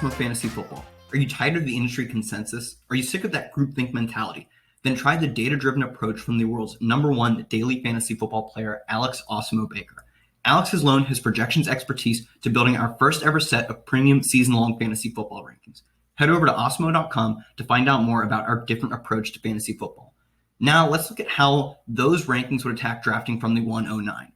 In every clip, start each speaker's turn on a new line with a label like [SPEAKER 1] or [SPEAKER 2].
[SPEAKER 1] Awesemo Fantasy Football. Are you tired of the industry consensus? Are you sick of that groupthink mentality? Then try the data-driven approach from the world's #1 daily fantasy football player, Alex Awesemo Baker. Alex has loaned his projections expertise to building our first ever set of premium season-long fantasy football rankings. Head over to awesemo.com to find out more about our different approach to fantasy football. Now let's look at how those rankings would attack drafting from the 109.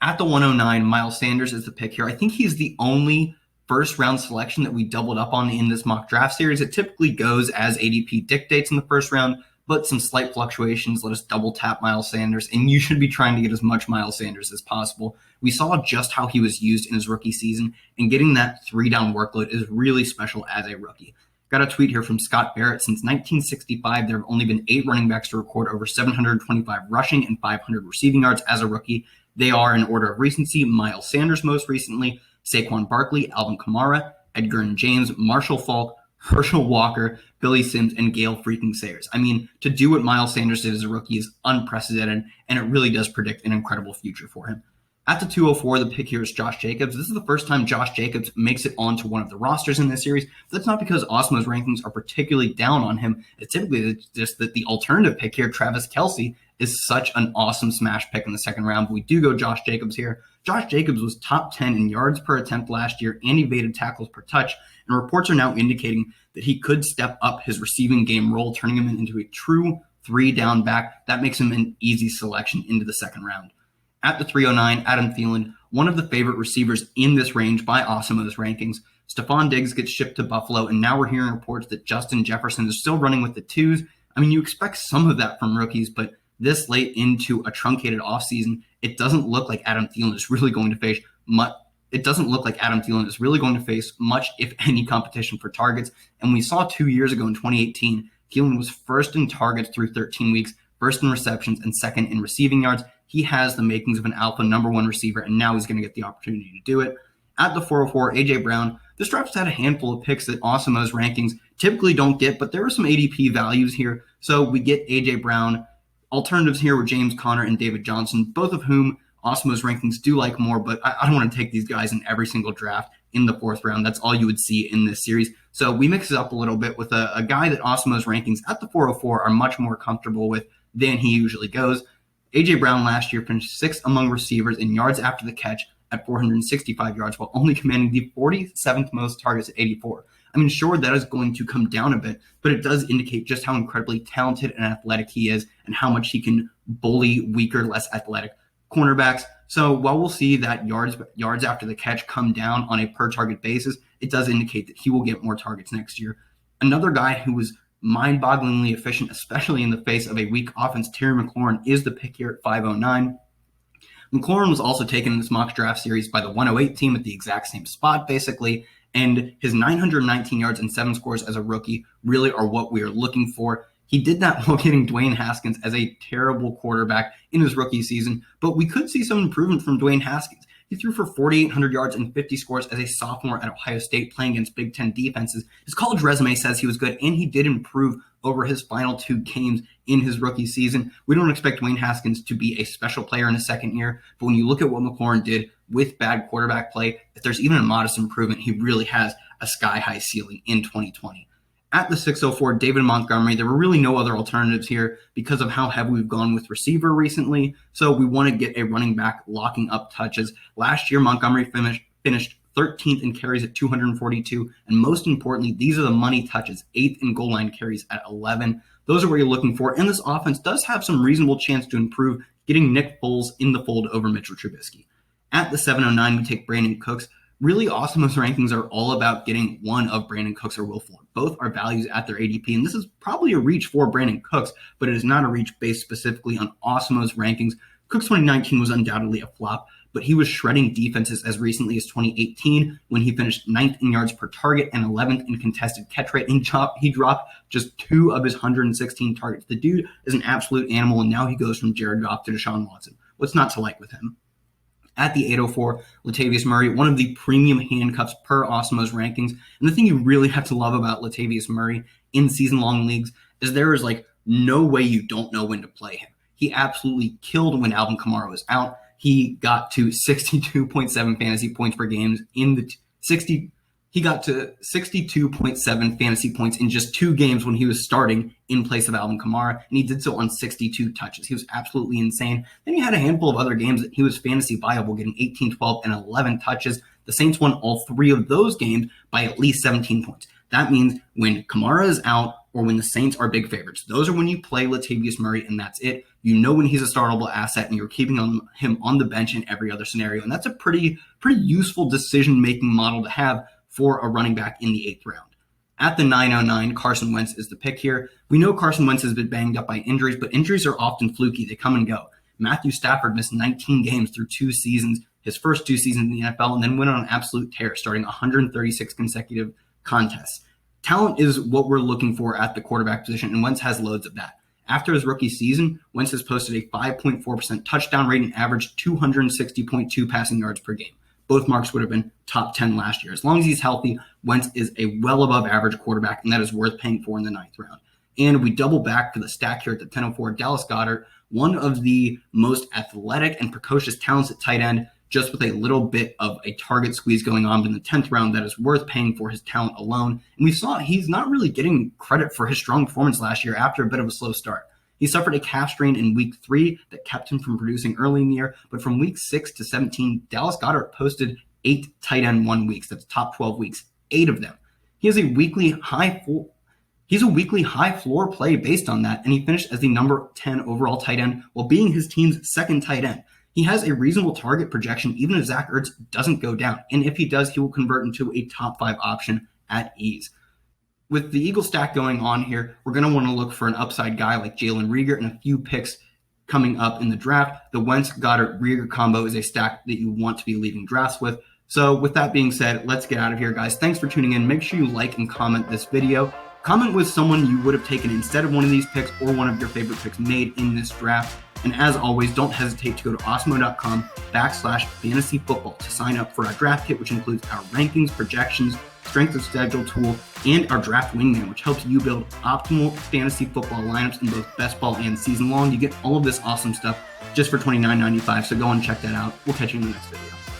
[SPEAKER 1] At the 109, Miles Sanders is the pick here. I think he's the only first round selection that we doubled up on in this mock draft series. It typically goes as ADP dictates in the first round, but some slight fluctuations let us double tap Miles Sanders, and you should be trying to get as much Miles Sanders as possible. We saw just how he was used in his rookie season, and getting that 3-down workload is really special as a rookie. Got a tweet here from Scott Barrett. Since 1965, there have only been 8 running backs to record over 725 rushing and 500 receiving yards as a rookie. They are, in order of recency, Miles Sanders most recently, Saquon Barkley, Alvin Kamara, Edgar and James, Marshall Faulk, Herschel Walker, Billy Sims, and Gale freaking Sayers. I mean, to do what Miles Sanders did as a rookie is unprecedented, and it really does predict an incredible future for him. At the 204, the pick here is Josh Jacobs. This is the first time Josh Jacobs makes it onto one of the rosters in this series. But that's not because Awesemo's rankings are particularly down on him. It's typically just that the alternative pick here, Travis Kelce, is such an awesome smash pick in the second round. But we do go Josh Jacobs here. Josh Jacobs was top 10 in yards per attempt last year and evaded tackles per touch. And reports are now indicating that he could step up his receiving game role, turning him into a true 3-down back. That makes him an easy selection into the second round. At the 309, Adam Thielen, one of the favorite receivers in this range by Awesemo's rankings. Stephon Diggs gets shipped to Buffalo, and now we're hearing reports that Justin Jefferson is still running with the 2s. I mean, you expect some of that from rookies, but this late into a truncated offseason, it doesn't look like Adam Thielen is really going to face much. It doesn't look like Adam Thielen is really going to face much, if any, competition for targets. And we saw 2 years ago in 2018, Thielen was first in targets through 13 weeks, first in receptions, and second in receiving yards. He has the makings of an alpha #1 receiver, and now he's going to get the opportunity to do it. At the 404, A.J. Brown. This draft's had a handful of picks that Awesemo's rankings typically don't get, but there are some ADP values here. So we get A.J. Brown. Alternatives here were James Conner and David Johnson, both of whom Awesemo's rankings do like more, but I don't want to take these guys in every single draft in the 4th round. That's all you would see in this series. So we mix it up a little bit with a guy that Awesemo's rankings at the 404 are much more comfortable with than he usually goes. A.J. Brown last year finished 6th among receivers in yards after the catch at 465 yards, while only commanding the 47th most targets at 84. I mean, sure, that is going to come down a bit, but it does indicate just how incredibly talented and athletic he is and how much he can bully weaker, less athletic cornerbacks. So while we'll see that yards after the catch come down on a per-target basis, it does indicate that he will get more targets next year. Another guy who was mind-bogglingly efficient, especially in the face of a weak offense, Terry McLaurin, is the pick here at 509. McLaurin was also taken in this mock draft series by the 108 team at the exact same spot, basically, and his 919 yards and 7 scores as a rookie really are what we are looking for. He did that while getting Dwayne Haskins as a terrible quarterback in his rookie season, but we could see some improvement from Dwayne Haskins. He threw for 4,800 yards and 50 scores as a sophomore at Ohio State playing against Big Ten defenses. His college resume says he was good, and he did improve over his final 2 games in his rookie season. We don't expect Dwayne Haskins to be a special player in his second year, but when you look at what McLaurin did with bad quarterback play, if there's even a modest improvement, he really has a sky-high ceiling in 2020. At the 604, David Montgomery, there were really no other alternatives here because of how heavy we've gone with receiver recently. So we want to get a running back locking up touches. Last year, Montgomery finished 13th in carries at 242. And most importantly, these are the money touches, 8th in goal line carries at 11. Those are what you're looking for. And this offense does have some reasonable chance to improve, getting Nick Foles in the fold over Mitchell Trubisky. At the 709, we take Brandon Cooks. Really, Awesemo's rankings are all about getting one of Brandon Cooks or Will Fuller. Both are values at their ADP, and this is probably a reach for Brandon Cooks, but it is not a reach based specifically on Awesemo's rankings. Cooks 2019 was undoubtedly a flop, but he was shredding defenses as recently as 2018 when he finished 9th in yards per target and 11th in contested catch rate, and he dropped just 2 of his 116 targets. The dude is an absolute animal, and now he goes from Jared Goff to Deshaun Watson. What's not to like with him? At the 804, Latavius Murray, one of the premium handcuffs per Awesemo's rankings. And the thing you really have to love about Latavius Murray in season-long leagues is there is no way you don't know when to play him. He absolutely killed when Alvin Kamara was out. He got to 62.7 fantasy points per game in the He got to 62.7 fantasy points in just 2 games when he was starting in place of Alvin Kamara, and he did so on 62 touches. He was absolutely insane. Then he had a handful of other games that he was fantasy viable, getting 18, 12, and 11 touches. The Saints won all 3 of those games by at least 17 points. That means when Kamara is out or when the Saints are big favorites, those are when you play Latavius Murray, and that's it. You know when he's a startable asset, and you're keeping him on the bench in every other scenario. And that's a pretty useful decision-making model to have for a running back in the 8th round. At the 909, Carson Wentz is the pick here. We know Carson Wentz has been banged up by injuries, but injuries are often fluky. They come and go. Matthew Stafford missed 19 games through 2 seasons, his first 2 seasons in the NFL, and then went on an absolute tear, starting 136 consecutive contests. Talent is what we're looking for at the quarterback position, and Wentz has loads of that. After his rookie season, Wentz has posted a 5.4% touchdown rate and averaged 260.2 passing yards per game. Both marks would have been top 10 last year. As long as he's healthy, Wentz is a well above average quarterback, and that is worth paying for in the 9th round. And we double back for the stack here at the 1004, Dallas Goedert, one of the most athletic and precocious talents at tight end, just with a little bit of a target squeeze going on in the 10th round that is worth paying for his talent alone. And we saw he's not really getting credit for his strong performance last year after a bit of a slow start. He suffered a calf strain in week 3 that kept him from producing early in the year, but from week 6 to 17, Dallas Goedert posted 8 tight end 1 weeks. That's top 12 weeks, 8 of them. He has a weekly high floor play based on that, and he finished as the number 10 overall tight end while being his team's 2nd tight end. He has a reasonable target projection even if Zach Ertz doesn't go down, and if he does, he will convert into a top 5 option at ease. With the Eagle stack going on here, we're going to want to look for an upside guy like Jalen Reagor and a few picks coming up in the draft. The Wentz-Goddard-Reagor combo is a stack that you want to be leaving drafts with. So with that being said, let's get out of here, guys. Thanks for tuning in. Make sure you like and comment this video. Comment with someone you would have taken instead of one of these picks or one of your favorite picks made in this draft. And as always, don't hesitate to go to awesemo.com/fantasy football to sign up for our draft kit, which includes our rankings, projections, strength of schedule tool, and our draft wingman, which helps you build optimal fantasy football lineups in both best ball and season long. You get all of this awesome stuff just for $29.95. So go and check that out. We'll catch you in the next video.